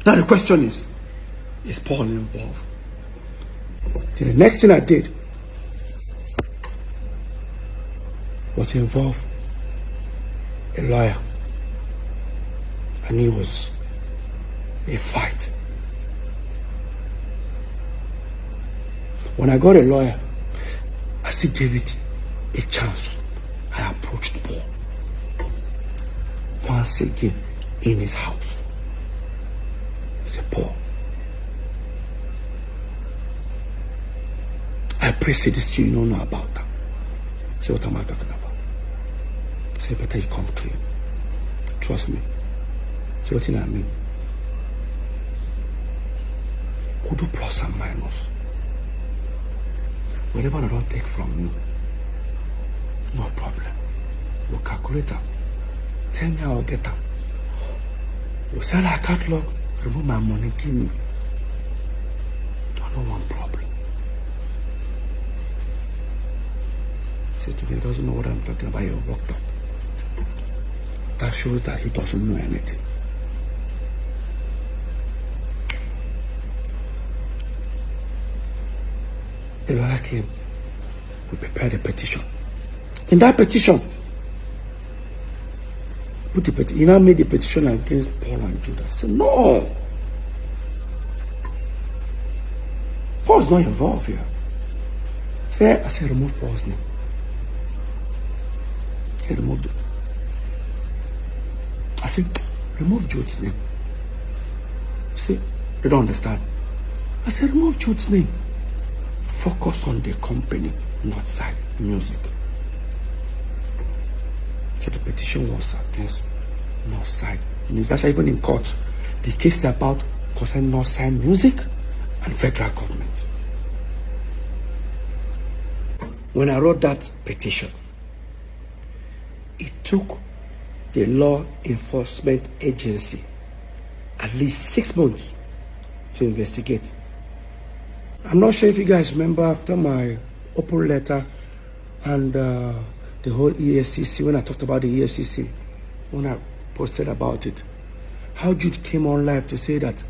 Now the question is Paul involved? Then the next thing I did was to involve a lawyer. I knew it was a fight. When I got a lawyer, I see David a chance. I approached Paul once again in his house. I said, Paul, I appreciate this, you don't know about that. Say, what am I talking about? Say, better you come clean. Trust me. Say, what do I mean? Could do plus and minus. Whatever I don't take from you, no problem. We'll calculate that. Tell me how I'll get that. We'll sell our catalog, remove my money, give me. I don't want problem. Say to me, he doesn't know what I'm talking about, you're worked up. That shows that he doesn't know anything. The lawyer came, we prepared a petition. In that petition, he now made a petition against Paul and Jude. I said, no. Paul's not involved here. I said, remove Paul's name. He removed it. I said, remove Jude's name. See, they don't understand. I said, remove Jude's name. Focus on the company, Northside Music. So the petition was against Northside Music. That's even in court. The case is about concerning Northside Music and federal government. When I wrote that petition, it took the law enforcement agency at least 6 months to investigate. I'm not sure if you guys remember after my open letter and the whole EFCC, when I talked about the EFCC, when I posted about it, how Jude came on live to say that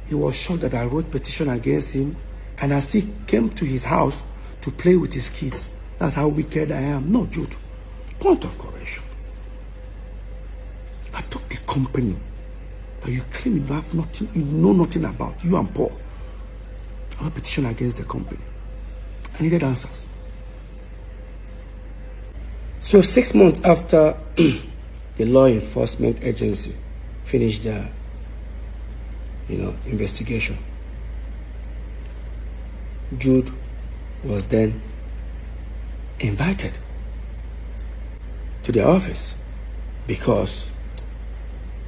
he was shocked that I wrote petition against him and I still came to his house to play with his kids. That's how wicked I am. No, Jude. Point of correction. I took the company that you claim you have nothing, you know nothing about, you and Paul. I wrote a petition against the company. I needed answers. So 6 months after the law enforcement agency finished their, investigation, Jude was then invited to their office because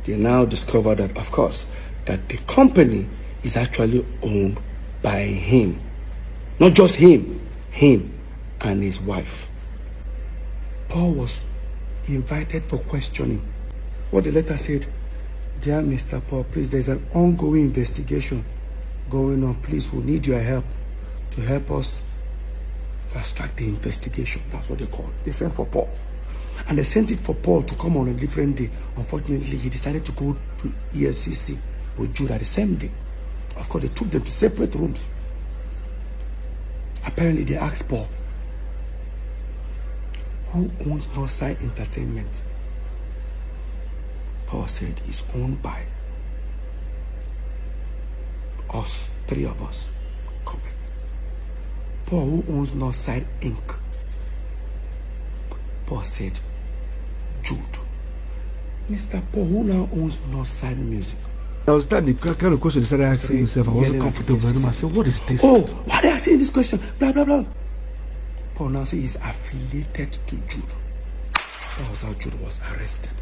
they now discovered that, of course, that the company is actually owned by him. Not just him and his wife. Paul was invited for questioning. What the letter said, dear Mr. Paul, please, there's an ongoing investigation going on. Please, we need your help to help us fast track the investigation. That's what they call it. They sent for Paul. And they sent it for Paul to come on a different day. Unfortunately, he decided to go to EFCC with Jude at the same day. Of course, they took them to separate rooms. Apparently, they asked Paul, who owns Northside Entertainment? Paul said, it's owned by us, 3 of us. Correct. Paul, who owns Northside Inc.? Paul said, Jude. Mr. Paul, who now owns Northside Music? I was that the kind of question he started asking himself. I wasn't comfortable with him. I said, what is this? Oh, why are they asking this question? Blah, blah, blah. Paul now says he's affiliated to Jude. That was how Jude was arrested.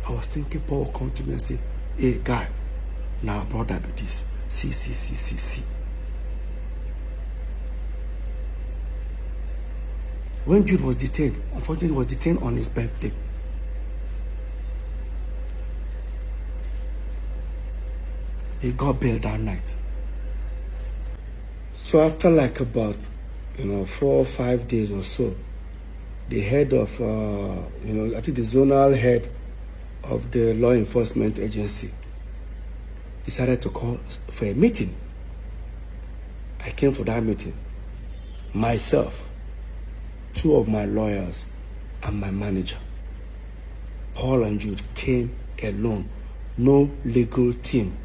I was thinking Paul will come to me and say, hey, guy, now brother do this. See. When Jude was detained, unfortunately, he was detained on his birthday. He got bail that night. So after like about 4 or 5 days or so, the head of I think the zonal head of the law enforcement agency decided to call for a meeting. I came for that meeting. Myself, 2 of my lawyers, and my manager. Paul and Jude came alone. No legal team.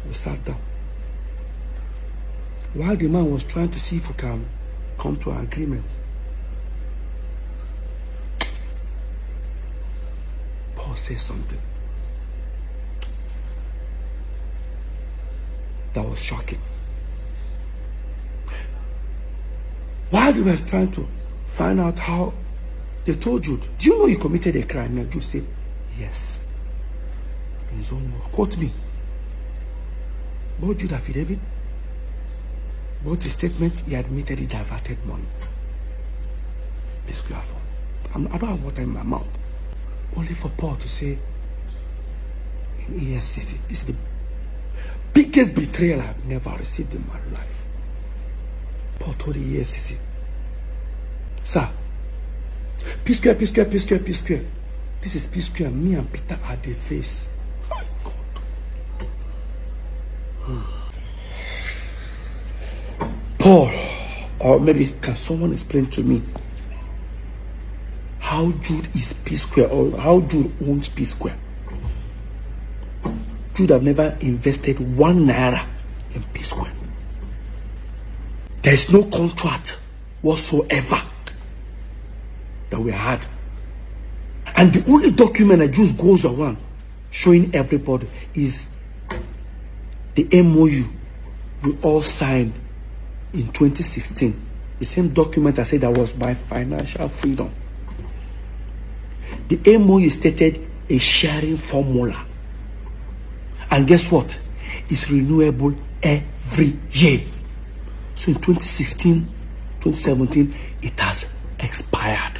We sat down. While the man was trying to see if we can come to an agreement, Paul said something that was shocking. While they were trying to find out how, they told Jude, do you know you committed a crime? And Jude said, yes. In his own word. Quote me. Both Jude affidavit, both his statement, he admitted he diverted money. P-square phone. I don't have water in my mouth. Only for Paul to say in EFCC, this is the biggest betrayal I've never received in my life. Paul told the EFCC, sir, P-square. This is P-square. Me and Peter are the face. My God. Paul, or maybe can someone explain to me how Jude is P-square, or how Jude owns P-square? Jude have never invested 1 naira in P-square. There is no contract whatsoever that we had. And the only document that just goes around showing everybody is the MOU we all signed in 2016. The same document I said that was by financial freedom. The MOU stated a sharing formula. And guess what? It's renewable every year. So in 2016, 2017, it has expired.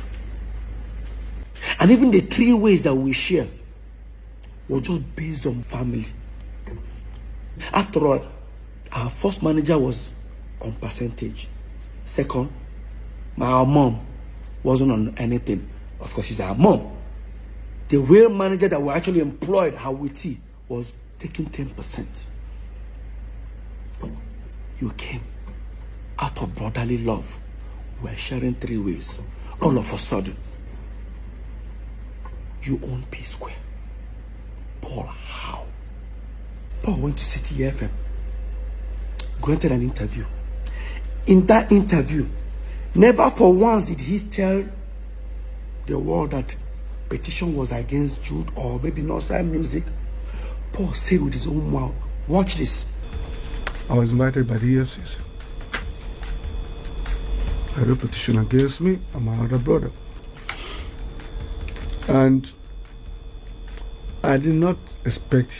And even the 3 ways that we share were just based on family. After all, our first manager was on percentage. Second, our mom wasn't on anything. Of course, she's our mom. The real manager that we actually employed, Hawiti, was taking 10%. You came out of brotherly love. We're sharing 3 ways. All of a sudden, you own P-square. Paul, how? Paul went to City FM, granted an interview. In that interview, never for once did he tell the world that petition was against Jude or maybe Northside Music. Paul said with his own mouth, watch this. I was invited by the EFCC. I had a petition against me and my other brother. And I did not expect,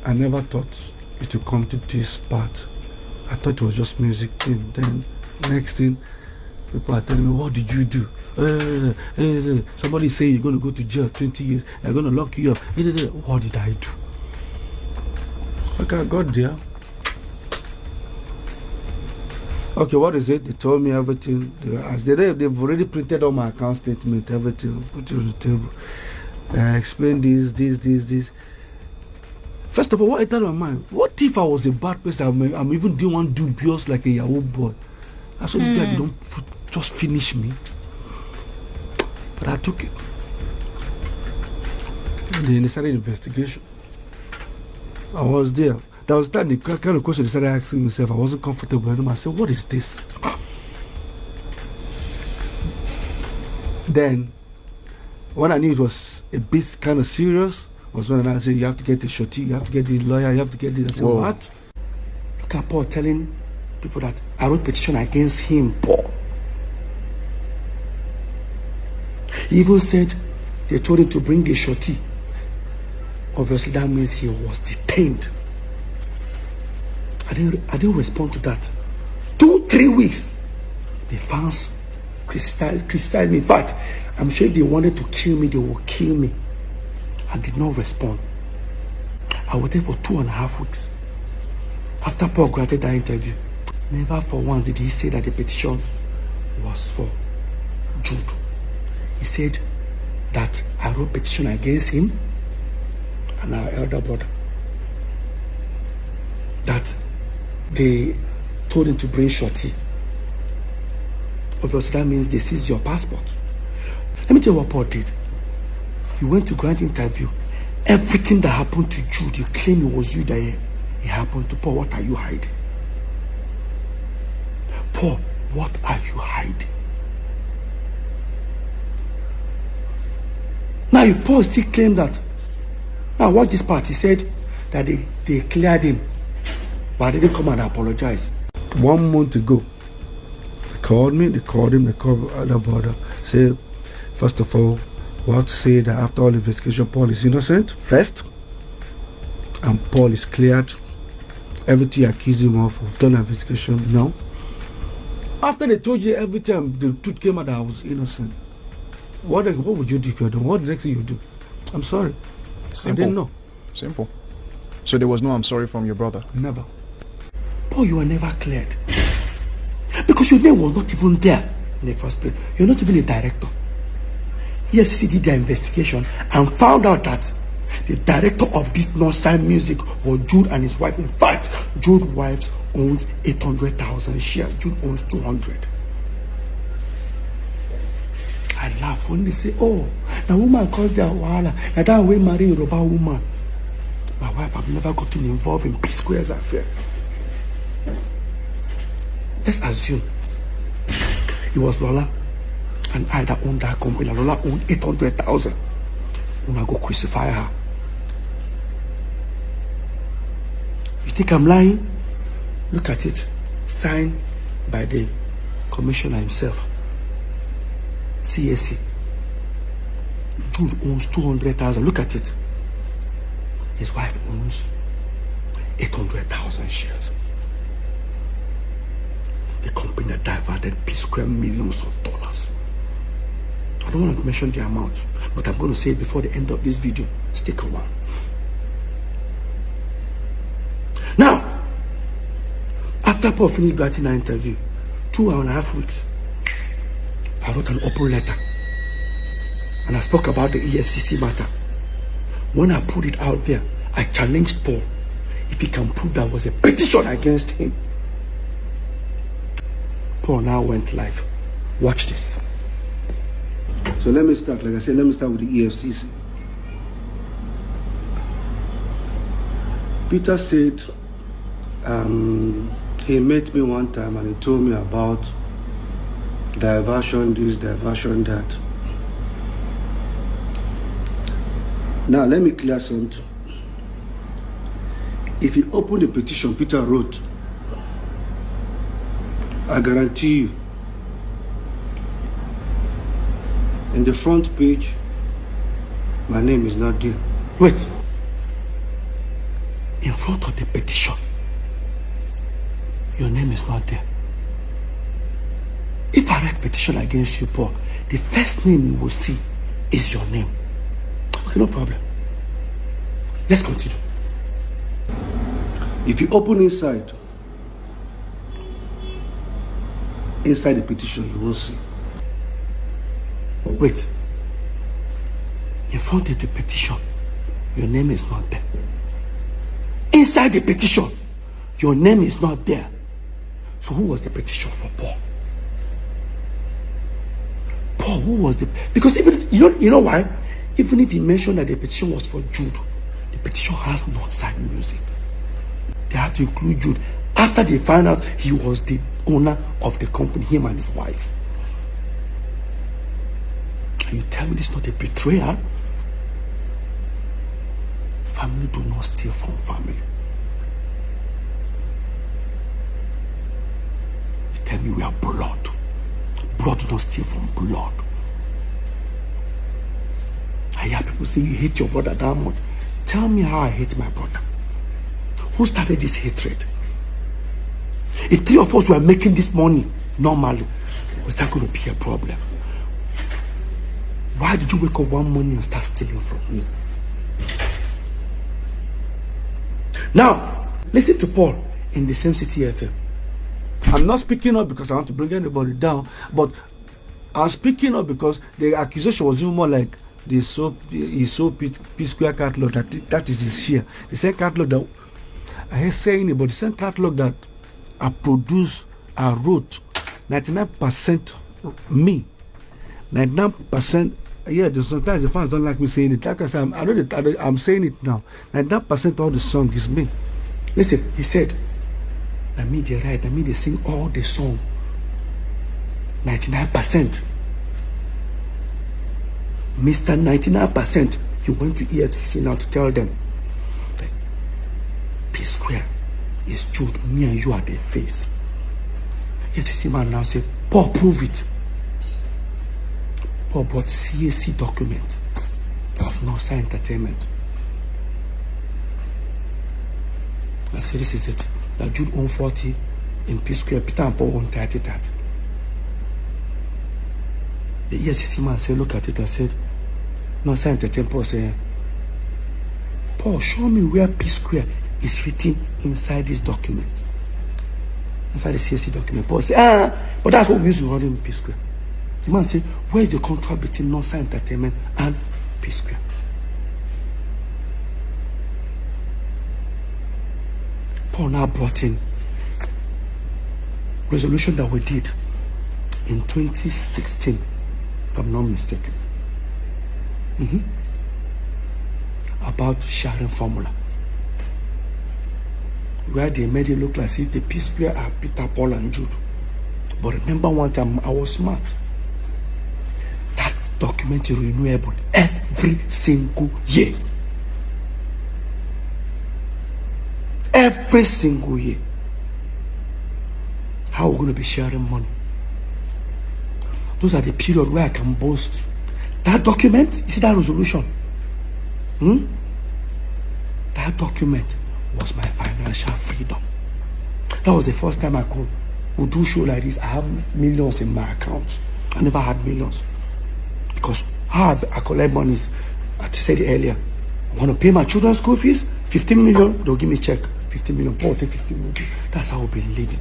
I never thought it would come to this part. I thought it was just music thing. Then next thing, people are telling me, what did you do? Somebody say you're going to go to jail 20 years. They're going to lock you up. What did I do? Okay, I got there. Okay, what is it? They told me everything. They've already printed on my account statement, everything, put it on the table. I explained this. First of all, what entered my mind? What if I was a bad person? I'm even doing one dubious like a Yahoo boy. I saw this guy, don't just finish me. But I took it. And then they started investigation. I was there. That was the kind of question they started asking myself. I wasn't comfortable anymore. I said, what is this? Then, when I knew it was a bit kind of serious, was when I said, you have to get the shorty, you have to get the lawyer, you have to get this. I said, whoa. What? Look at Paul telling people that I wrote petition against him, Paul. He even said they told him to bring a shorty. Obviously, that means he was detained. I didn't respond to that. 2-3 weeks, the fans criticized me. In fact, I'm sure if they wanted to kill me, they would kill me. I did not respond. I waited for 2.5 weeks. After Paul granted that interview, never for once did he say that the petition was for Jude. He said that I wrote petition against him and our elder brother. That they told him to bring shorty. Obviously, that means they seized your passport. Let me tell you what Paul did. He went to grant interview. Everything that happened to Jude, you claim it was you that it happened to. Paul, what are you hiding? Paul, what are you hiding? Now, Paul still claimed that. Now, watch this part. He said that they cleared him, but they didn't come and apologize. 1 month ago, they called me, they called him, they called the brother. Say, first of all, we have to say that after all investigation, Paul is innocent first, and Paul is cleared. Everything you accuse him of, we've done an investigation. No. After they told you every time the truth came out that I was innocent, what would you do if you're doing? What the next thing you do? I'm sorry. Simple. I didn't know. Simple. So there was no I'm sorry from your brother? Never. Paul, you were never cleared. Because your name was not even there in the first place. You're not even a director. EFCC did their investigation and found out that the director of this Northside Music was Jude and his wife. In fact, Jude's wife owns 800,000 shares. Jude owns 200. I laugh when they say, oh, the woman calls their wahala. Now that way marry a Yoruba woman. My wife have never gotten involved in P-square's affair. Let's assume it was Lola and I that owned that company. Lola owned 800,000. When I go crucify her. You think I'm lying? Look at it. Signed by the commissioner himself. CAC. Jude owns 200,000. Look at it. His wife owns 800,000 shares. The company that diverted P-square millions of dollars. I don't want to mention the amount, but I'm going to say it before the end of this video. Stick around. Now, after Paul finished granting an interview, 2.5 weeks, I wrote an open letter and I spoke about the EFCC matter. When I put it out there, I challenged Paul if he can prove there was a petition against him. Paul now went live. Watch this. So let me start, like I said, let me start with the EFCC. Peter said he met me one time and he told me about diversion this, diversion that. Now let me clear something. If you open the petition Peter wrote, I guarantee you, in the front page, my name is not there. Wait. In front of the petition, your name is not there. If I write petition against you, Paul, the first name you will see is your name. Okay, no problem. Let's continue. If you open inside the petition, you will see. Wait. In front of the petition, your name is not there. Inside the petition, your name is not there. So who was the petition for Paul? Paul, who was the... Because even, you know why? Even if he mentioned that the petition was for Jude, the petition has Northside Music. They have to include Jude. After they found out he was the owner of the company, him and his wife. Can you tell me this is not a betrayal? Family do not steal from family. You tell me we are blood. Blood do not steal from blood. I hear people say you hate your brother that much. Tell me how I hate my brother. Who started this hatred? If 3 of us were making this money normally, was that going to be a problem? Why did you wake up one morning and start stealing from me? Now, listen to Paul in the same City FM. I'm not speaking up because I want to bring anybody down, but I'm speaking up because the accusation was even more like he sold P-square catalog. That is his share. The same catalog that I heard saying it, but the same catalog that I produced, I wrote 99% me, 99%. Yeah, sometimes the fans don't like me saying it. Like I said, I know that I'm saying it now. 99% of the song is me. Listen, he said, I mean they write, I mean they sing all the song. 99%. Mr. 99%. You went to EFCC now to tell them that P-square is Jude. Me and you are the face. EFCC man now say, Paul, prove it. Paul brought CAC document of Northside Entertainment. I said, this is it. That Jude owned 40 in P-square, Peter and Paul owned 30 that. The EFCC man said, look at it and said, Northside Entertainment. Paul said, Paul, show me where P-square is written inside this document. Inside the CAC document. Paul said, but that's what we used to run in P-square. The man said, where is the contract between Northside Entertainment and P-square? Paul now brought in resolution that we did in 2016, if I'm not mistaken, about sharing formula, where they made it look like if the P-square are Peter, Paul, and Jude. But remember one time I was smart. That document is renewable every single year. Every single year. How we're going to be sharing money. Those are the period where I can boast. That document, you see that resolution? That document was my financial freedom. That was the first time I could do show like this. I have millions in my accounts. I never had millions. Because I collect monies. I said it earlier. I want to pay my children's school fees. 15 million, they'll give me a check. 15 million, Paul take 15 million. That's how we've been living.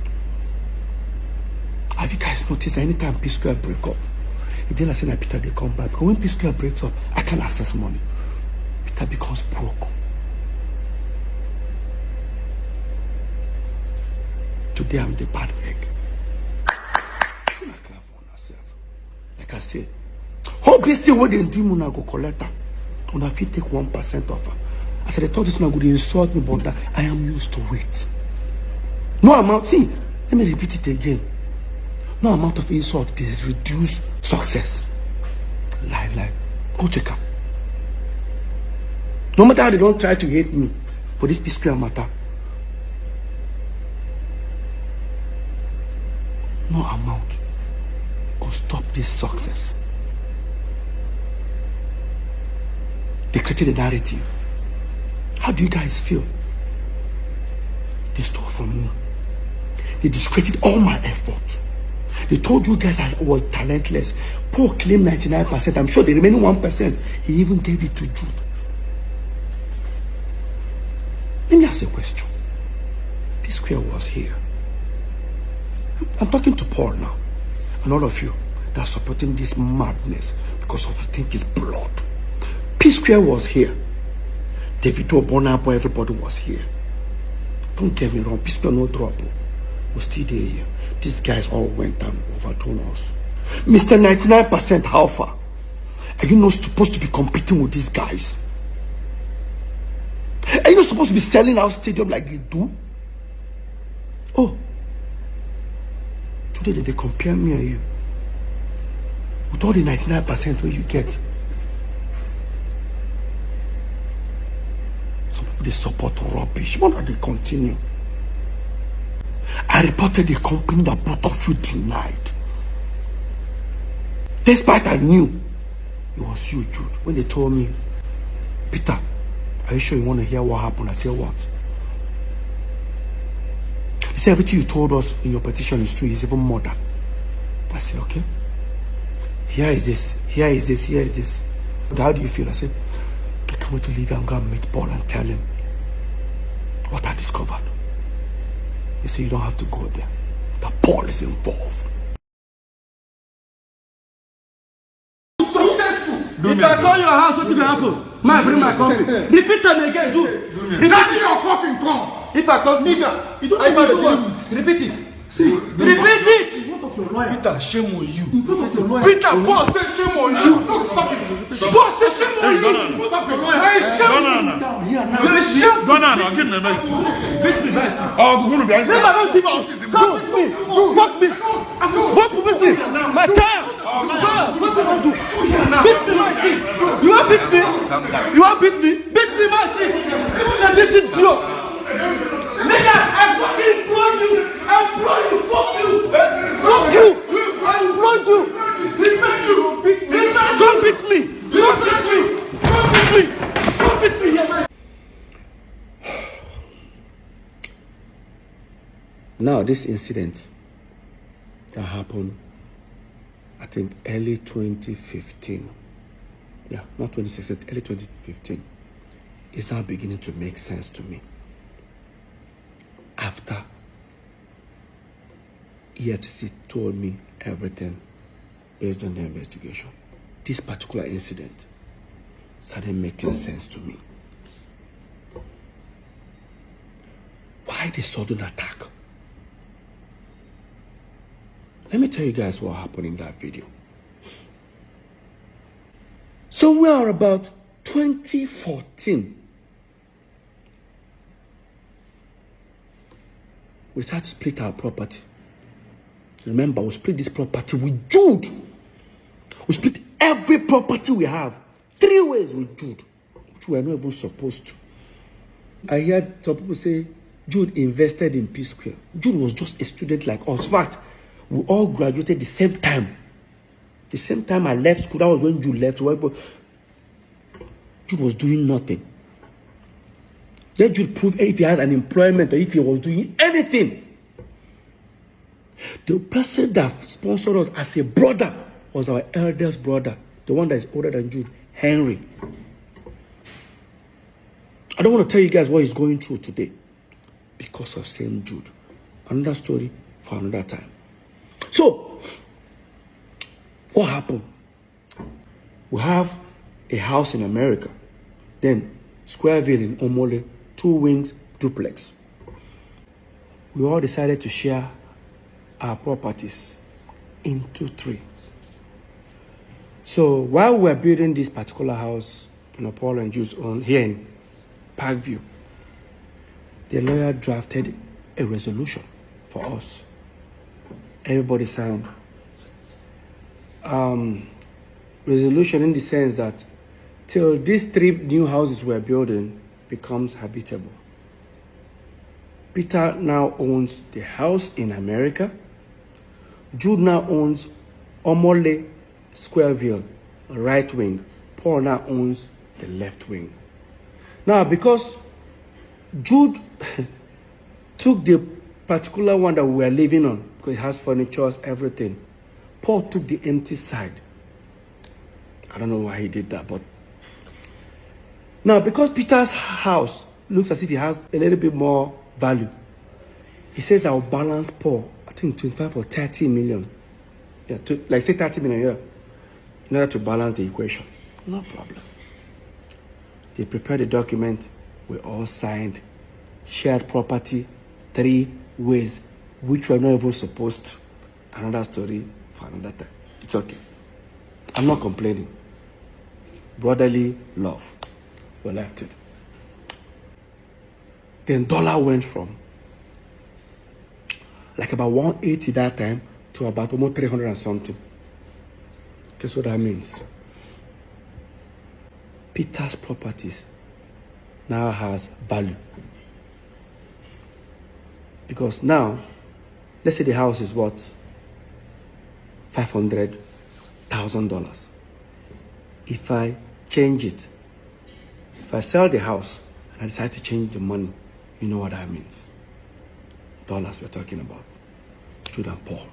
Have you guys noticed that anytime P-square break up, it didn't say that Peter they come back. Because when P-square breaks up, I can't access money. Peter becomes broke. Today I'm the bad egg. I'm not careful on myself. Like I said, how this thing what they do, I go collect her. And if you take 1% of her. I said, I thought this one would insult me, but that I am used to it. No amount, see, let me repeat it again. No amount of insult is reduce success. Lie. Go check out. No matter how they don't try to hate me for this P-square matter. No amount could stop this success. They created a narrative. How do you guys feel? They stole from me. They discredited all my effort. They told you guys I was talentless. Paul claimed 99%. I'm sure the remaining 1%, he even gave it to Jude. Let me ask you a question. P-square was here. I'm talking to Paul now. And all of you that are supporting this madness because of you think it's blood. P-square was here. Davido, Bonabo, everybody was here. Don't get me wrong, P-square no trouble. We're still there here. These guys all went and overthrown us. Mr. 99% how far? Are you not supposed to be competing with these guys? Are you not supposed to be selling out stadium like they do? Oh. Today they compare me and you. With all the 99% where you get. Some people they support rubbish. Why not they continue? I reported the company that both of you denied. Despite I knew it was you, Jude, when they told me, Peter, are you sure you want to hear what happened? I said, what? He said, everything you told us in your petition is true. It's even more than. I said, okay. Here is this. Here is this. Here is this. But how do you feel? I said, I can't wait to leave and go and meet Paul and tell him what I discovered. He said, you don't have to go there. That Paul is involved. If I call your house, what will happen? Man, bring my coffee. Repeat them again, Jude. Daddy, your coffin come. If I call Nigga, you don't if I know do what? Repeat it. See, Repeat it. in front of your lawyer. Peter, shame on you. In front of your lawyer. Peter, boss say shame on you. No, stop it. Boss say shame on you. In front of your lawyer. I shame Down here now. you. Shame. Give me a mic. Beat me, guys. Oh, go to behind me. Don't beat me. Don't beat me. Fuck me. What you beat me? My time. What you want to do? Beat me, my seat. You want beat me? You want beat me? Beat me, my seat. Even this is idiot. Nigga, I fucking implore you. I implore you. Fuck you. Fuck you. I implore you. Don't beat me. Don't beat me. Don't beat me. Don't beat me. Don't beat me. Yeah, my Now, this incident that happened, I think, early 2015. Yeah, not 2016, early 2015. Is now beginning to make sense to me. After EFCC told me everything based on the investigation, this particular incident started making sense to me. Why the sudden attack? Let me tell you guys what happened in that video. So we are about 2014. We started to split our property. Remember, we split this property with Jude. We split every property we have 3 ways with Jude, which we are not even supposed to. I heard some people say Jude invested in P-square. Jude was just a student like us. In fact, we all graduated the same time. The same time I left school, that was when Jude left. Jude was doing nothing. Let Jude prove if he had an employment or if he was doing anything. The person that sponsored us as a brother was our eldest brother, the one that is older than Jude, Henry. I don't want to tell you guys what he's going through today because of St. Jude. Another story for another time. So, what happened? We have a house in America, then Squareville in Omole, 2 wings, duplex. We all decided to share our properties into 3. So while we were building this particular house in P-square and Jude on here in Parkview, the lawyer drafted a resolution for us. Everybody signed. Resolution in the sense that till these 3 new houses we're building becomes habitable. Peter now owns the house in America. Jude now owns Omole, Squareville, right wing. Paul now owns the left wing. Now, because Jude took the particular one that we were living on, because it has furniture, everything, Paul took the empty side. I don't know why he did that, but now because Peter's house looks as if it has a little bit more value, he says I'll balance Paul, I think 25 or 30 million. Yeah, like say 30 million here, in order to balance the equation. No problem. They prepared the document, we all signed, shared property 3 ways, which we're not even supposed to. Another story for another time. It's okay. I'm not complaining. Brotherly love. We left it. Then dollar went from like about 180 that time to about almost 300 and something. Guess what that means? Peter's properties now has value. Because now, let's say the house is worth $500,000. If I change it, if I sell the house and I decide to change the money, you know what that means. Dollars we're talking about. Jude and Paul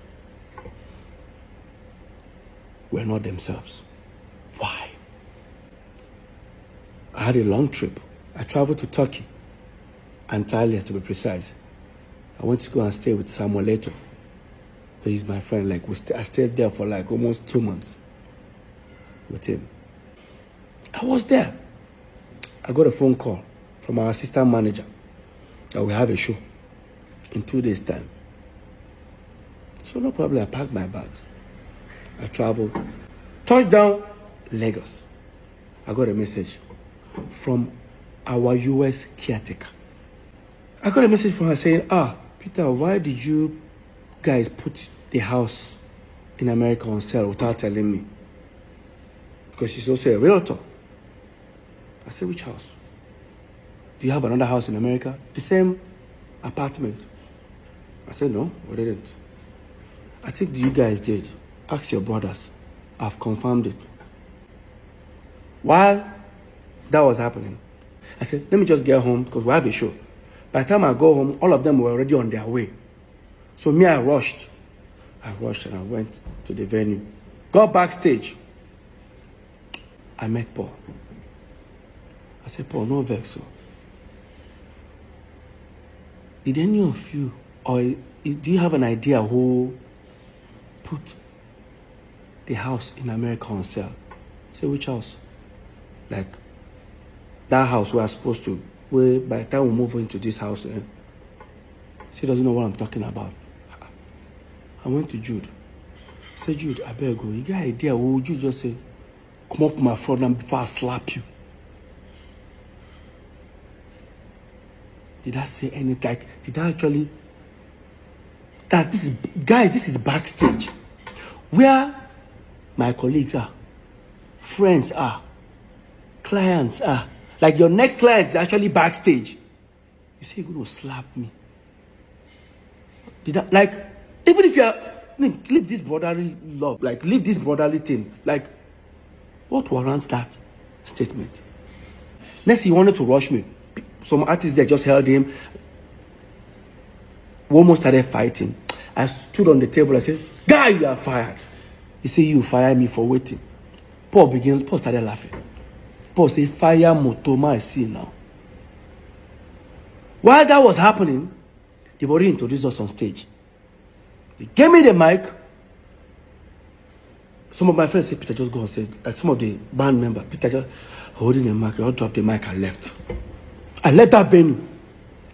were not themselves. Why? I had a long trip. I traveled to Turkey, Antalya to be precise. I went to go and stay with Samuel Leto. He's my friend. Like I stayed there for like almost 2 months with him. I was there. I got a phone call from our assistant manager that we have a show in 2 days' time. So no problem, I packed my bags. I traveled. Touchdown, Lagos. I got a message from our US caretaker. I got a message from her saying, Peter, why did you guys put the house in America on sale without telling me? Because she's also a realtor. I said, which house? Do you have another house in America? The same apartment. I said, no, we didn't. I think you guys did. Ask your brothers. I've confirmed it. While that was happening, I said, let me just get home because we have a show. By the time I go home, all of them were already on their way. So me, I rushed. And I went to the venue. Got backstage. I met Paul. I said, Paul, no vex. Did any of you, or do you have an idea who put the house in America on sale? I said, which house? Like, that house we are supposed to, where by the time we move into this house, she doesn't know what I'm talking about. I went to Jude. I said, Jude, I better go. You got an idea? What would you just say? Come off my front and before I slap you. Did I say anything? Like, did I actually? This is backstage. Where my colleagues are, friends are, clients are. Like your next client is actually backstage. You say you're going to slap me. Did I, like, even if you're, leave this brotherly love, like, leave this brotherly thing. Like, what warrants that statement? Next, he wanted to rush me. Some artists there just held him. We almost started fighting. I stood on the table. I said, guy, you are fired. He said, you fire me for waiting. Paul started laughing. Paul said, fire Motoma, I see now. While that was happening, they've already introduced us on stage. They gave me the mic. Some of my friends said, Peter, just go on stage. Like some of the band members, Peter just holding the mic. I dropped the mic and left. I left that venue.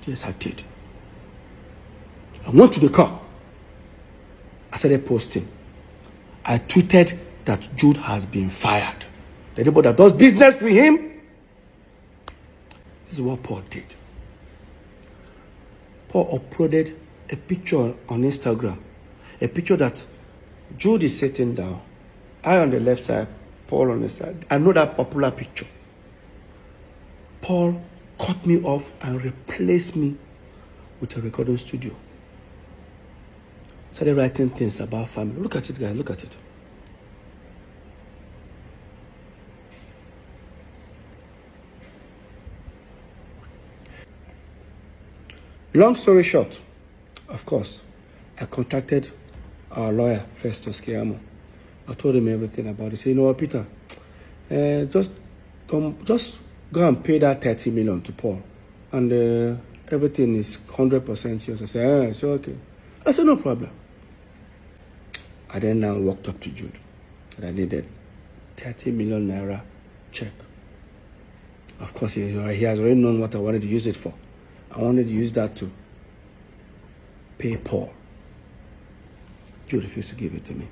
Yes, I did. I went to the car. I started posting. I tweeted that Jude has been fired. Anybody that does business with him, this is what Paul did. Paul uploaded a picture on Instagram. A picture that Jude is sitting down. I on the left side, Paul on the side. I know that popular picture. Paul cut me off and replaced me with a recording studio. Started writing things about family. Look at it, guys. Look at it. Long story short, of course, I contacted our lawyer, Festus Kiamo. I told him everything about it. He said, you know what, Peter, just go and pay that 30 million to Paul. And everything is 100% yours. I said, it's okay. I said, no problem. I then now walked up to Jude. And I needed 30 million naira check. Of course, he has already known what I wanted to use it for. I wanted to use that to pay Paul. Jude refused to give it to me.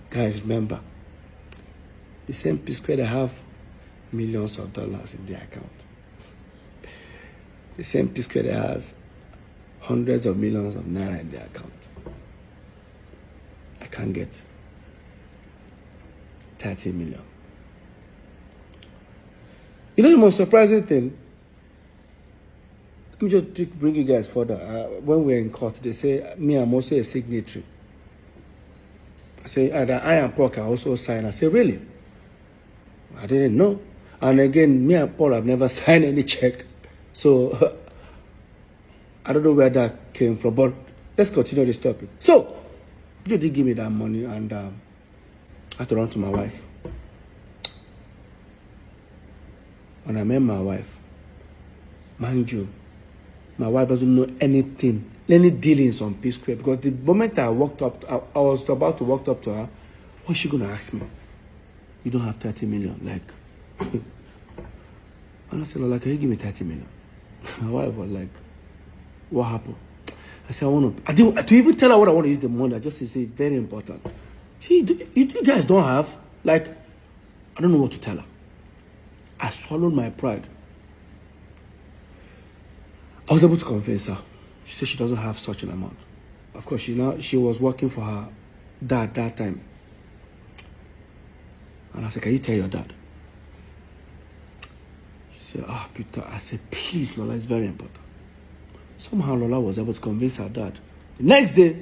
Guys, remember, the same P-square that have millions of dollars in their account. The same P-square that has hundreds of millions of naira in their account. I can't get 30 million. You know the most surprising thing? Let me just bring you guys further. When we're in court, they say, me, I'm also a signatory. I say, that I and Paul can also sign. I say, really? I didn't know. And again, me and Paul have never signed any check. So, I don't know where that came from. But let's continue this topic. So, you did give me that money and I had to run to my wife. When I met my wife, mind you, my wife doesn't know anything, any dealings on P-square, because the moment I walked up, I was about to walk up to her, what's she going to ask me? you don't have 30 million. Like, and I said, Lola, can you give me 30 million? My wife was like, what happened? I said, I didn't to even tell her what I want to use the money. I just say very important. See, you guys don't have, like, I don't know what to tell her. I swallowed my pride. I was able to convince her. She said she doesn't have such an amount. Of course, she was working for her dad that time. And I said, can you tell your dad? She said, Peter. I said, please, Lola, it's very important. Somehow Lola was able to convince her dad. The next day,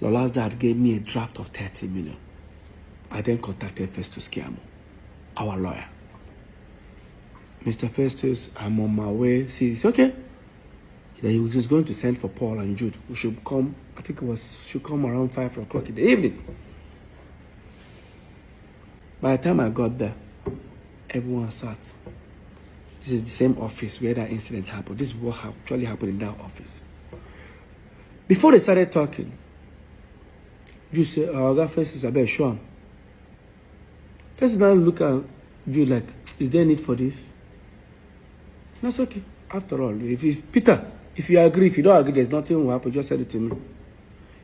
Lola's dad gave me a draft of 30 million. I then contacted Festus Kiamo, our lawyer. Mr. Festus, I'm on my way. He said, okay. He was just going to send for Paul and Jude. We should come, I think should come around 5 o'clock in the evening. By the time I got there, everyone sat. This is the same office where that incident happened. This is what actually happened in that office. Before they started talking, Jude said, I got Festus, I better show him. Festus now look at Jude like, is there a need for this? That's okay. After all, Peter, if you agree, if you don't agree, there's nothing will happen. Just send it to me.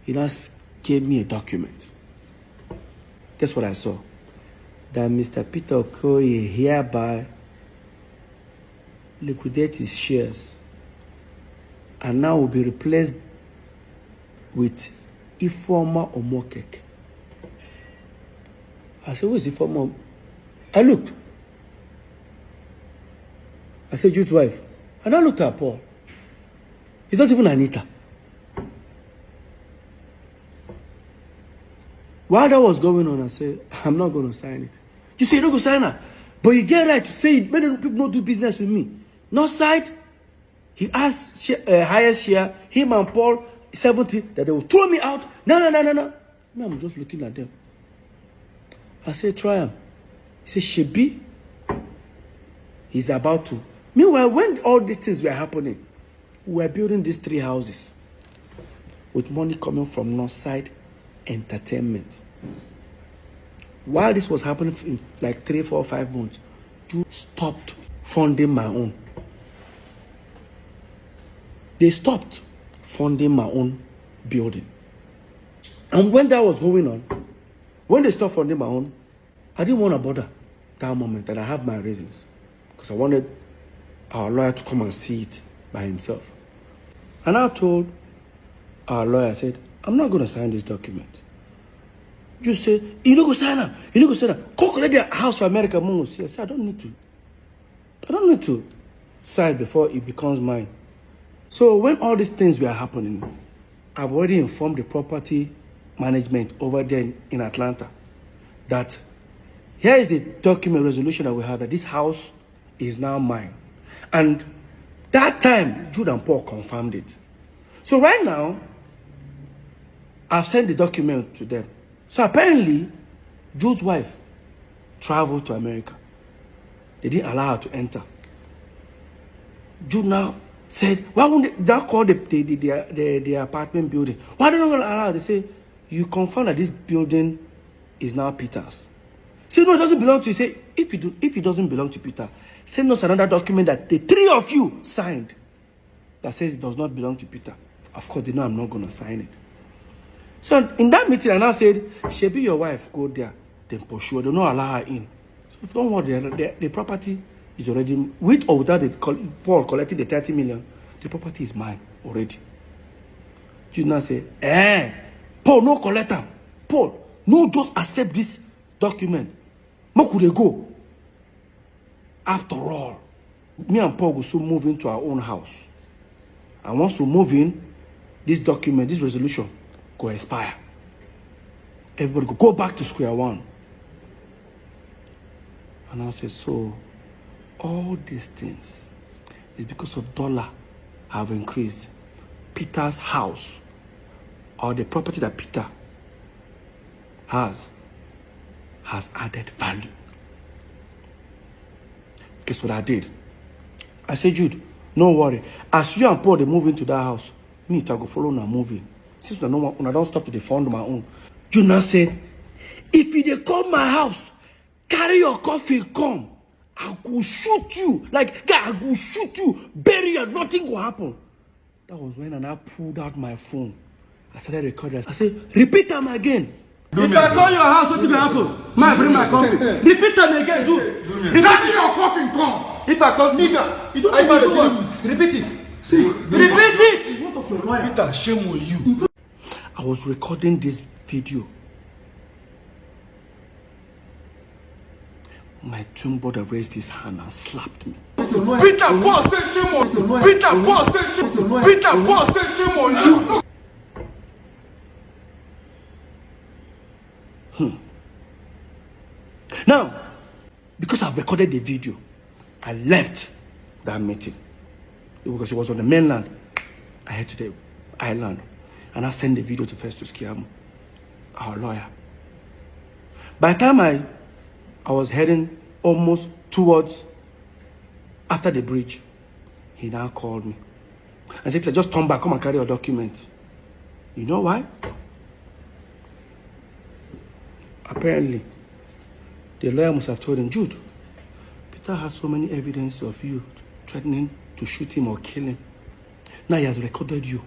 He just gave me a document. Guess what I saw? That Mr. Peter Okoye hereby liquidate his shares and now will be replaced with Ifeoma Omokeke. I said, who is Ifeoma? I looked. I said, Jude's wife. And I looked at Paul. It's not even Anita. While that was going on, I said, I'm not going to sign it. You say you don't go sign her. But you get right to say, many people don't do business with me. No side. He asked highest share, him and Paul, 70, that they will throw me out. No. Me, I'm just looking at them. I said, try him. He said, Shebi, he's about to. Meanwhile, when all these things were happening, we were building these 3 houses with money coming from Northside Entertainment. While this was happening in like 3, 4, 5 months, Jude stopped funding my own. They stopped funding my own building. And when that was going on, when they stopped funding my own, I didn't want to bother that moment, and I have my reasons. Because I wanted our lawyer to come and see it by himself. And I told our lawyer, I said, I'm not going to sign this document. Just say, you don't go sign her. You don't go sign her. Go collect the house for America. Mom will see. I said, I don't need to. I don't need to sign before it becomes mine. So when all these things were happening, I've already informed the property management over there in Atlanta that here is a document resolution that we have that this house is now mine. And that time, Jude and Paul confirmed it. So right now, I've sent the document to them. So apparently, Jude's wife traveled to America. They didn't allow her to enter. Jude now said, why won't they call the apartment building? Why don't they allow her? They say, you confirm that this building is now Peter's. Say, no, it doesn't belong to you. Say, if it doesn't belong to Peter, send us another document that the 3 of you signed that says it does not belong to Peter. Of course, they know I'm not going to sign it. So in that meeting, I now said, Shebi, your wife, go there, then pursue her. They don't allow her in. So don't worry, the property is already, with or without Paul collecting the 30 million, the property is mine already. You now say, Paul, no collect them. Paul, no, just accept this document. How could they go? After all, me and Paul will soon move into our own house. And once we move in, this document, this resolution, go expire. Everybody go back to square one. And I said, so all these things is because of dollar have increased. Peter's house, or the property that Peter has added value. Guess what I did? I said, Jude, no worry. As you and Paul they move into that house, me to go follow now moving. Since when I don't stop to fund my own. Jude now said, if you they come my house, carry your coffin, come. I go shoot you. Like, guy, I go shoot you, bury you, nothing will happen. That was when I pulled out my phone. I started recording. I said, repeat them again. If I call your house, what will happen? Man, bring my coffin. Repeat them again, Jude. Carry your coffin, come. If I call Nigga, you don't even know what. Repeat it. See, Repeat it. what of your lawyer? Peter, shame on you. I was recording this video. My twin brother raised his hand and slapped me. Peter, Paul said shame on you. Peter, Paul said shame on you. Peter, Paul said shame on you. Now, because I've recorded the video, I left that meeting. Because it was on the mainland. I head to the island. And I sent the video to Festus Kiamu, our lawyer. By the time I was heading almost towards after the bridge, he now called me and said, just turn back, come and carry your document. You know why? Apparently, the lawyer must have told him, Jude, Peter has so many evidence of you threatening to shoot him or kill him. Now he has recorded you.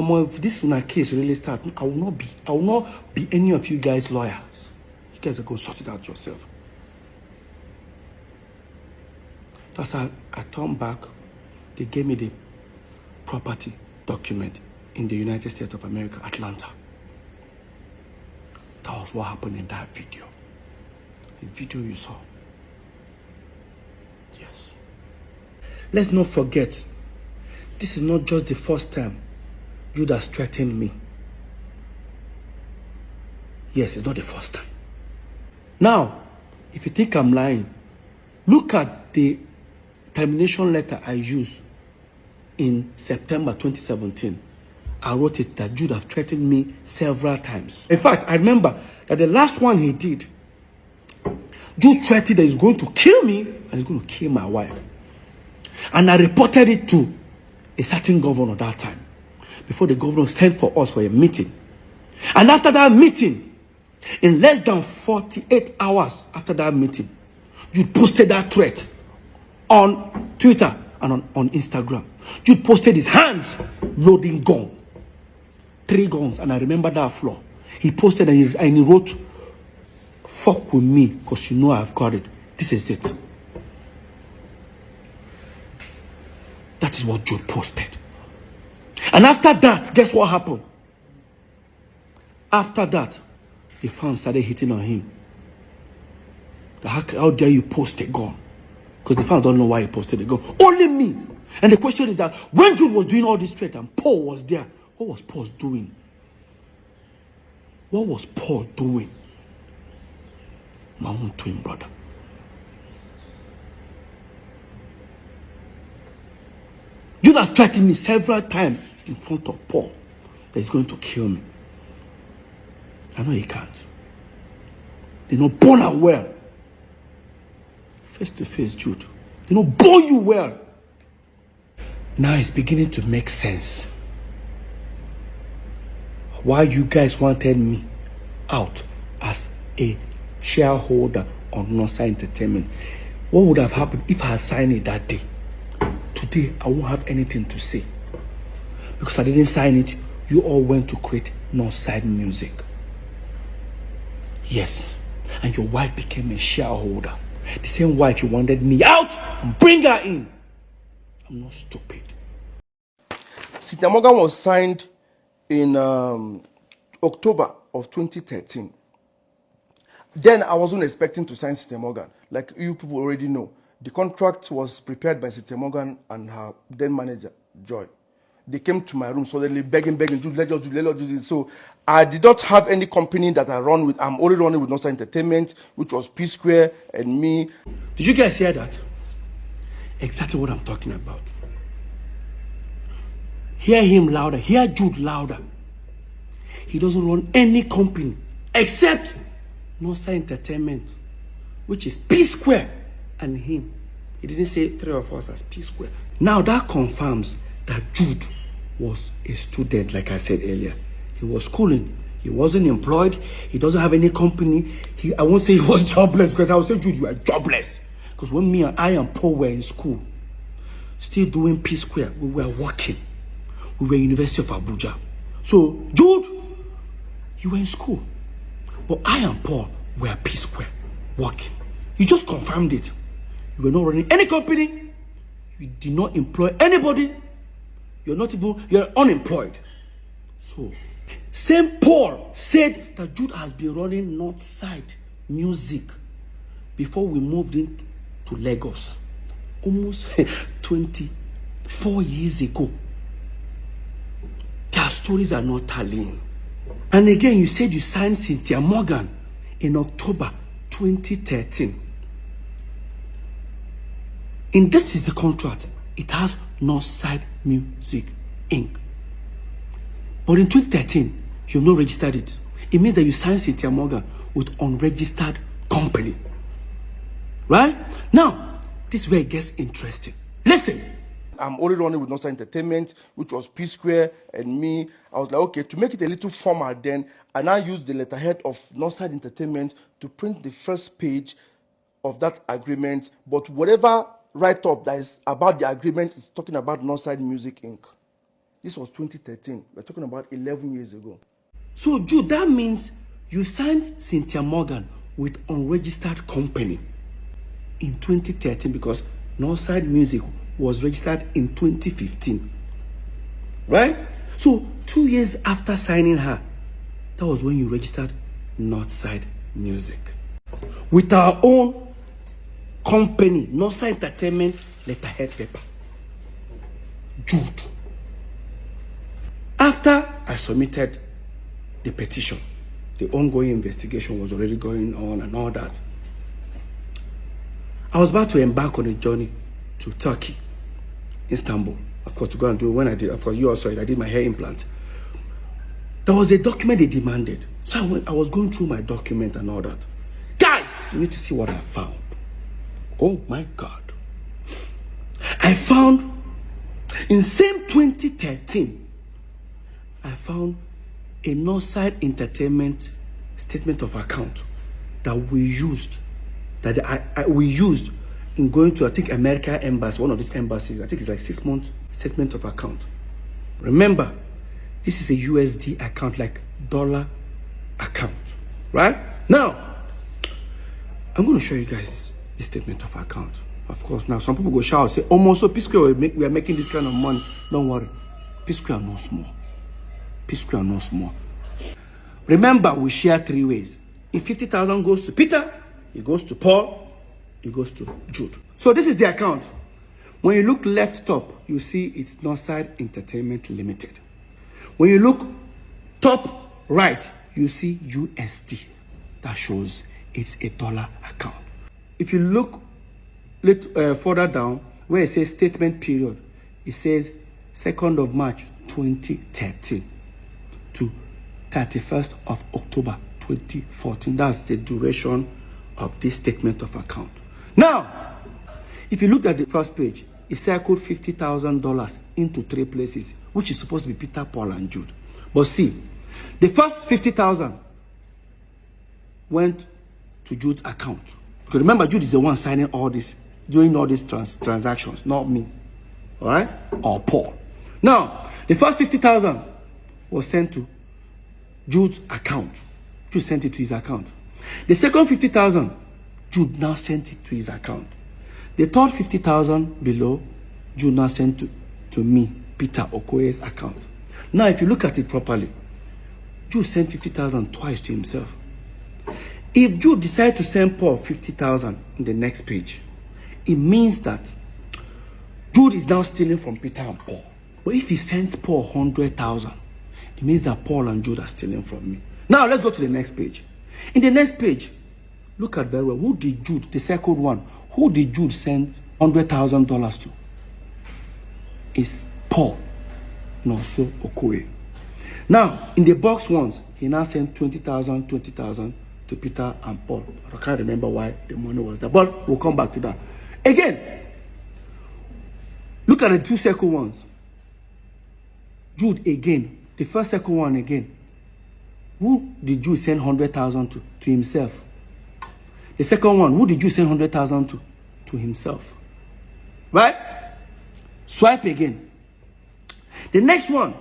If this case really starts, I will not be any of you guys' lawyers. You guys are going to sort it out yourself. That's how I turned back. They gave me the property document in the United States of America, Atlanta. That was what happened in that video. The video you saw. Yes. Let's not forget, this is not just the first time Jude has threatened me. Yes, it's not the first time. Now, if you think I'm lying, look at the termination letter I used in September 2017. I wrote it that Jude have threatened me several times. In fact, I remember that the last one he did, Jude threatened that he's going to kill me and he's going to kill my wife. And I reported it to a certain governor that time, before the governor sent for us for a meeting. And after that meeting, in less than 48 hours after that meeting, Jude posted that threat on Twitter and on Instagram. Jude posted his hands loading gun. 3 guns, and I remember that floor. He posted and he wrote, fuck with me, because you know I've got it. This is it. That is what Jude posted. And after that, guess what happened? After that, the fans started hitting on him. How dare you post a gun? Because the fans don't know why he posted a gun. Only me. And the question is that when Jude was doing all this threat and Paul was there, what was Paul doing? What was Paul doing? My own twin brother. Jude has threatened me several times in front of Paul that he's going to kill me. I know he can't. They know born and well. Face to face, Jude. They know born you well. Now it's beginning to make sense why you guys wanted me out as a shareholder on Northside Entertainment. What would have happened if I had signed it that day? Today, I won't have anything to say. Because I didn't sign it, you all went to create Northside Music. Yes. And your wife became a shareholder. The same wife you wanted me out, bring her in. I'm not stupid. Cynthia Morgan was signed in October of 2013. Then I wasn't expecting to sign Cynthia Morgan. Like you people already know, the contract was prepared by Cynthia Morgan and her then manager, Joy. They came to my room suddenly begging, Jude, let us do this. So I did not have any company that I run with. I'm only running with Northside Entertainment, which was P-square and me. Did you guys hear that? Exactly what I'm talking about. Hear him louder. Hear Jude louder. He doesn't run any company except Northside Entertainment, which is P-square and him. He didn't say 3 of us as P-square. Now that confirms that Jude was a student, like I said earlier. He was schooling He wasn't employed. He doesn't have any company. I won't say he was jobless, because I would say, Jude, you are jobless. Because when I and Paul were in school, still doing P-square, we were working. We were University of Abuja. So, Jude, you were in school. But I and Paul were P-square, working. You just confirmed it. You were not running any company. You did not employ anybody. You're unemployed. So, St. Paul said that Jude has been running Northside Music before we moved into Lagos, almost 24 years ago. Their stories are not tallying. And again, you said you signed Cynthia Morgan in October 2013. And this is the contract. It has Northside Music Inc. But in 2013, you've not registered it. It means that you signed Cynthia Morgan with unregistered company. Right? Now, this is where it gets interesting. Listen. I'm only running with Northside Entertainment, which was P-square and me. I was like, okay, to make it a little formal then, I now used the letterhead of Northside Entertainment to print the first page of that agreement. But whatever write-up that is about the agreement is talking about Northside Music Inc. This was 2013. We're talking about 11 years ago. So, Jude, that means you signed Cynthia Morgan with unregistered company in 2013, because Northside Music was registered in 2015. Right? So, 2 years after signing her, that was when you registered Northside Music. With our own company, Northside Entertainment letterhead paper. Jude. After I submitted the petition, the ongoing investigation was already going on and all that. I was about to embark on a journey to Turkey, Istanbul, of course, to go and do, when I did, of course, you also, I did my hair implant. There was a document they demanded. So I was going through my document and all that. Guys, you need to see what I found. Oh my God. I found, in same 2013, I found a Northside Entertainment statement of account that we used, we used in going to, I think, America Embassy, one of these embassies. I think it's like 6 months statement of account. Remember, this is a USD account, like dollar account, right? Now, I'm going to show you guys this statement of account. Of course, now some people go shout, say, oh, so P-square, we are making this kind of money. Don't worry, P-square are not small. P-square are not small. Remember, we share 3 ways. If 50,000 goes to Peter, it goes to Paul, it goes to Jude. So this is the account. When you look left top, you see it's Northside Entertainment Limited. When you look top right, you see USD. That shows it's a dollar account. If you look further down, where it says statement period, it says 2nd of March 2013 to 31st of October 2014. That's the duration of this statement of account. Now, if you look at the first page, it circled $50,000 into 3 places, which is supposed to be Peter, Paul, and Jude. But see, the first 50,000 went to Jude's account. Because remember, Jude is the one signing all this, doing all these transactions, not me. All right? Or Paul. Now, the first 50,000 was sent to Jude's account. Jude sent it to his account. The second 50,000, Jude now sent it to his account. The third 50,000 below, Jude now sent to me, Peter Okoye's account. Now, if you look at it properly, Jude sent 50,000 twice to himself. If Jude decides to send Paul 50,000 in the next page, it means that Jude is now stealing from Peter and Paul. But if he sends Paul 100,000, it means that Paul and Jude are stealing from me. Now, let's go to the next page. In the next page, look at very well. Who did Jude, the second one, who did Jude send $100,000 to? It's Paul, Nonso Okoye. Now, in the box ones, he now sent 20,000 to Peter and Paul. I can't remember why the money was there, but we'll come back to that. Again, look at the 2 second ones. Jude again, the first second one again, Who did Jude send 100,000 to? To himself. The second one, who did Jude send 100,000 to? To himself. Right? Swipe again. The next one,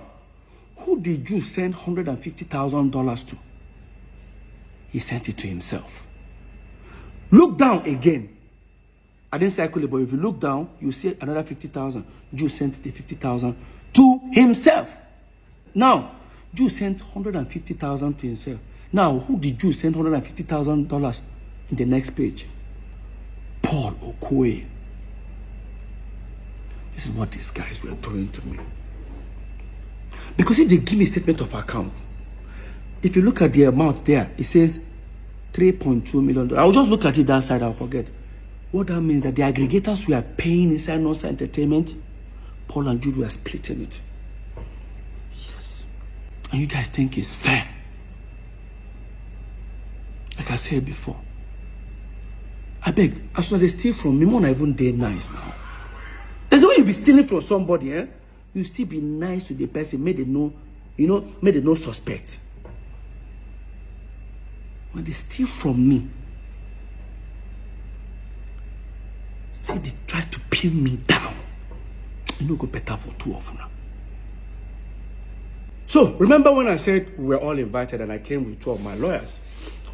who did Jude send $150,000 to? He sent it to himself. Look down again. I didn't circle it, but if you look down, you see another 50,000. Jude sent the 50,000 to himself. Now, Jude sent 150,000 to himself. Now, who did Jude send $150,000 in the next page? Paul Okoye. This is what these guys were doing to me. Because if they give me a statement of account, if you look at the amount there, it says $3.2 million. I'll just look at it that side, I'll forget. What that means that the aggregators were paying inside North Entertainment, Paul and Jude were splitting it. Yes. And you guys think it's fair? Like I said before, I beg, as soon as they steal from me, more not even day nice now. There's a way you be stealing from somebody, eh? You still be nice to the person, made they know, made they no suspect. When they steal from me, see, they try to pin me down. You know, go better for two of them. So, remember when I said we were all invited and I came with two of my lawyers?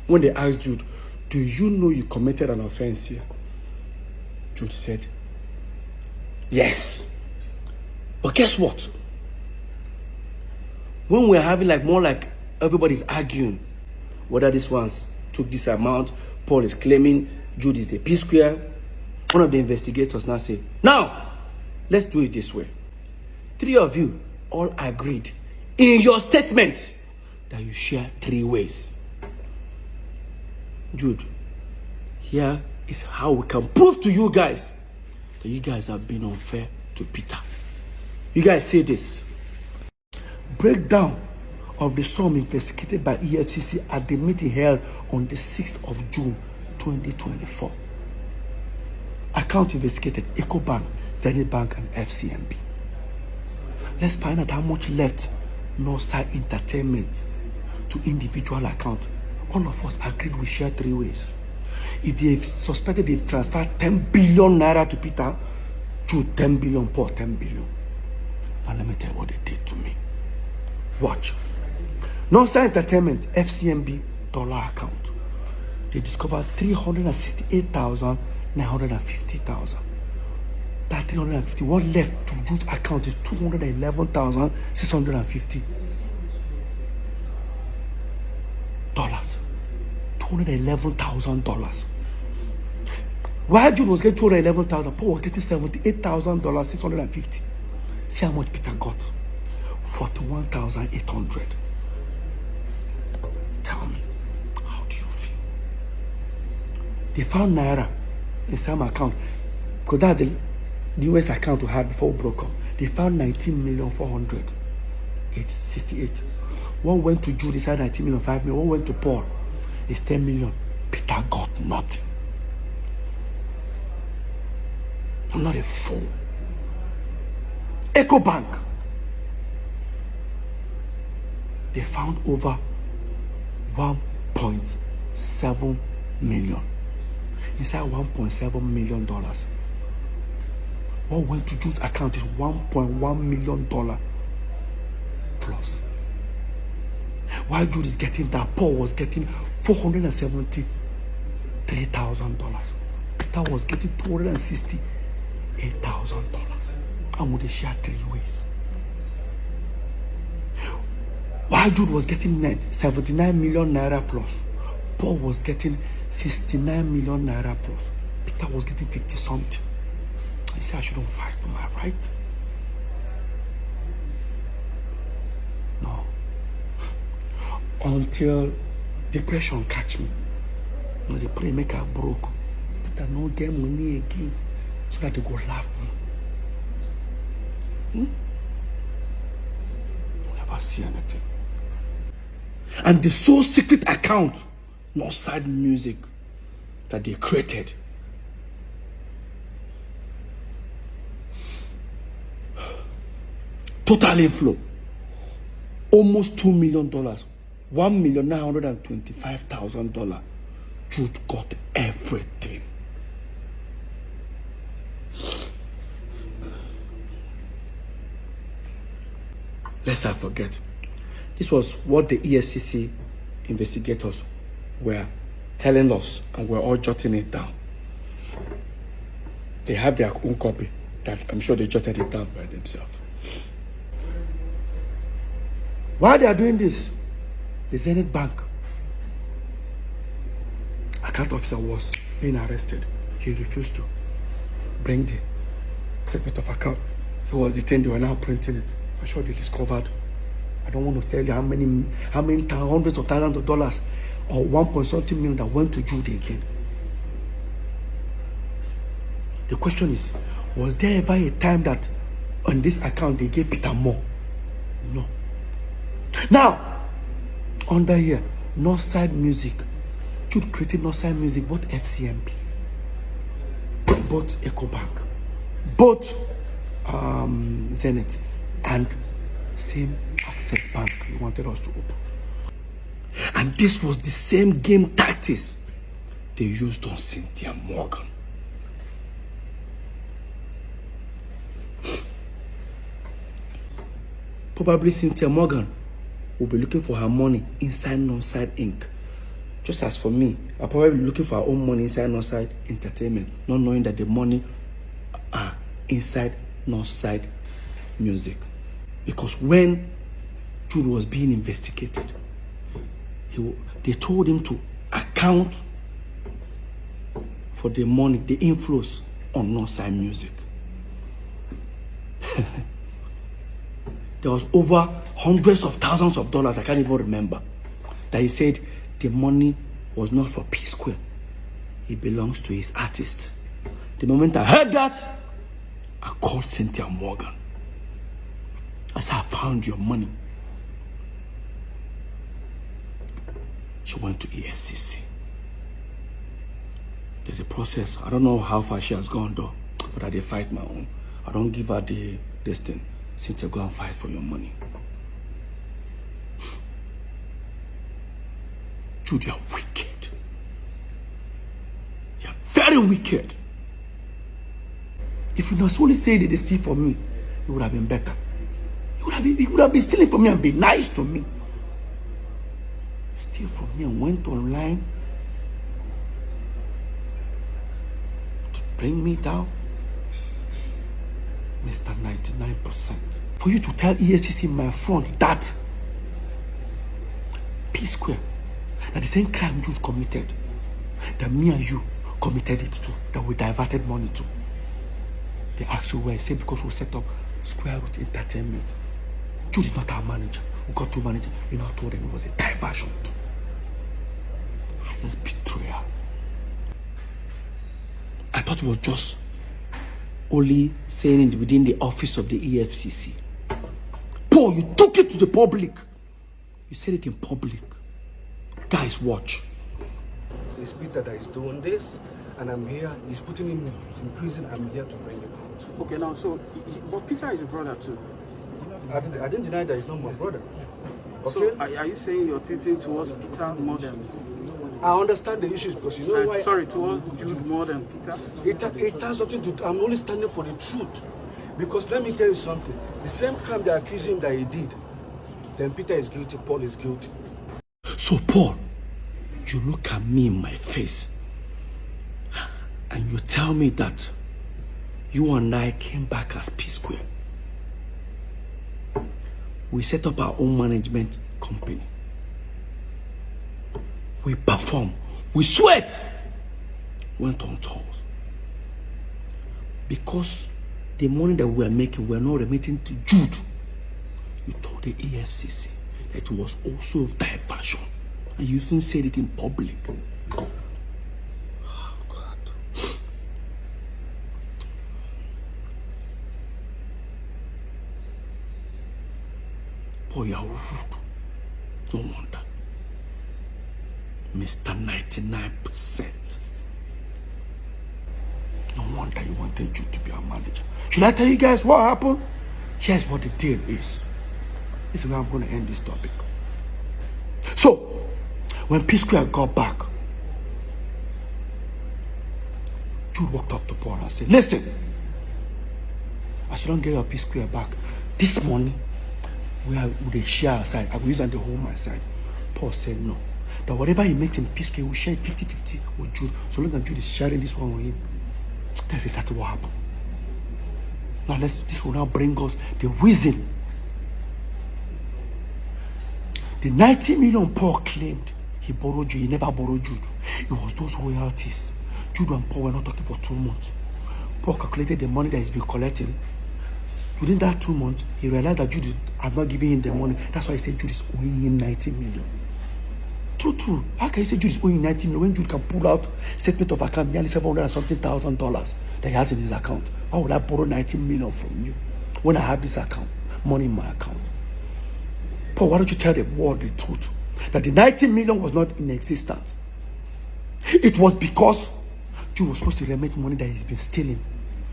When they asked Jude, do you know you committed an offense here? Jude said, yes. But guess what? When we're having more like everybody's arguing whether this one's took this amount, Paul is claiming Jude is the P-square. One of the investigators now said, now, let's do it this way. Three of you all agreed in your statement that you share 3 ways. Jude, here is how we can prove to you guys that you guys have been unfair to Peter. You guys see this. Breakdown of the sum investigated by EFCC at the meeting held on the 6th of June 2024. Account investigated EcoBank, Zenith Bank, and FCMB. Let's find out how much left Northside Entertainment to individual account. All of us agreed we share 3 ways. If they've suspected they've transferred 10 billion naira to Peter, Jude 10 billion, Paul 10 billion. Now let me tell you what they did to me. Watch. Northside Entertainment FCMB dollar account. They discovered 368,950,000. That 350, what left to Jude's account is 211,650 dollars. $211,000. While Jude was getting 211,000, Paul was getting $78,650. See how much Peter got? 41,800. Tell me, how do you feel? They found naira in some account, because that's the US account we had before we broke up. They found 19,400,868. One went to Jude, inside 19 million, 5 million. One went to Paul, it's 10 million. Peter got nothing. I'm not a fool. EcoBank, they found over 1.7 million. Inside $1.7 million. What went to Jude's account is $1.1 million plus. While Jude is getting that, Paul was getting $473,000. Peter was getting $268,000. And would they share 3 ways? While Jude was getting net 79 million naira plus, Paul was getting 69 million naira plus. Peter was getting 50 something. I said I shouldn't fight for my right. No. Until depression catch me. When they pray make her broke. Peter no get money again. So that they go laugh me. Never see anything. And the sole secret account, Northside Music, that they created. Total inflow, almost $2 million $1,925,000. Jude got everything. Lest I forget, this was what the EFCC investigators were telling us, and we're all jotting it down. They have their own copy that I'm sure they jotted it down by themselves. While they are doing this, the Zenith Bank account officer was being arrested. He refused to bring the statement of account. He was detained. They were now printing it. I'm sure they discovered, I don't want to tell you how many hundreds of thousands of dollars or 1.something million that went to Jude again. The question is, was there ever a time that on this account they gave Peter more? No. Now, under here, Northside Music. Jude created Northside Music, both FCMP, both EcoBank, both Zenith, and same Access Bank he wanted us to open. And this was the same game tactics they used on Cynthia Morgan. Probably Cynthia Morgan will be looking for her money inside Northside Inc. Just as for me, I'll probably be looking for her own money inside Northside Entertainment, not knowing that the money are inside Northside Music. Because when Jude was being investigated, they told him to account for the money, the inflows on Northside Music. There was over hundreds of thousands of dollars, I can't even remember, that he said the money was not for P-square. It belongs to his artist. The moment I heard that, I called Cynthia Morgan. I said, I found your money. She went to EFCC. There's a process. I don't know how far she has gone though, but I did fight my own. I don't give her this thing. Cynthia, go and fight for your money. Jude, you're wicked. You're very wicked. If you not only say that they steal from me, it would have been better. He would have been stealing from me and be nice to me. Steal from me and went online to bring me down. Mr. 99%. For you to tell EFCC in my front that P-square, that the same crime Jude committed, that me and you committed it to, that we diverted money to. They asked you where. I said because we set up Square Root Entertainment. Jude is not our manager. We got two managers. You know, I told them it was a diversion. Highest betrayal. I thought it was just only saying it within the office of the EFCC. Paul, you took it to the public. You said it in public. Guys, watch. It's Peter that is doing this, and I'm here. He's putting him in prison. I'm here to bring him out. Okay, now, so, but Peter is your brother too. I didn't deny that he's not my brother. Okay? So, are you saying you're tilting towards Peter more than... I understand the issues because you know why... Sorry, towards Jude more than Peter? It has nothing to do. I'm only standing for the truth. Because let me tell you something. The same crime they accuse him that he did, then Peter is guilty, Paul is guilty. So, Paul, you look at me in my face and you tell me that you and I came back as P-square. We set up our own management company. We perform. We sweat. Went on tours. Because the money that we were making, we were not remitting to Jude. You told the EFCC that it was also diversion. And you even said it in public. Oh, God. Boy, you're rude. No wonder. Mr. 99%. No wonder you wanted Jude to be our manager. Should I tell you guys what happened? Here's what the deal is. This is where I'm going to end this topic. So, when P-square got back, Jude walked up to Paul and said, listen, as you don't get your P-square back, this money, we will share aside. I will use on the whole my side. Paul said no. That whatever he makes in P-square, we will share 50-50 with Jude. So long as Jude is sharing this one with him. That's exactly what happened. Now this will now bring us the reason. The 90 million Paul claimed he borrowed Jude, he never borrowed Jude. It was those royalties. Jude and Paul were not talking for 2 months. Paul calculated the money that he's been collecting. Within that 2 months, he realized that Jude had not given him the money. That's why he said Jude is owing him 90 million. True. How can you say Jude is owing 90 million when Jude can pull out statement of account nearly $700 and something thousand that he has in his account? Why would I borrow 90 million from you when I have this account, money in my account? Paul, why don't you tell the world the truth? That the 90 million was not in existence. It was because Jude was supposed to remit money that he's been stealing.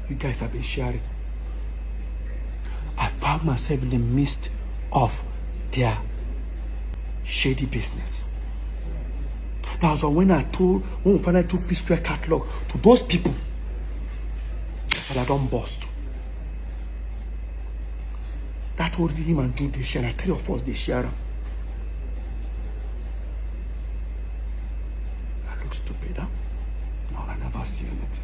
You guys have been sharing. I found myself in the midst of their shady business. That was when we finally took P-square catalog to those people that I don't bust. That told him and Jude they share. 3 of us they share. I look stupid, huh? No, I never see anything.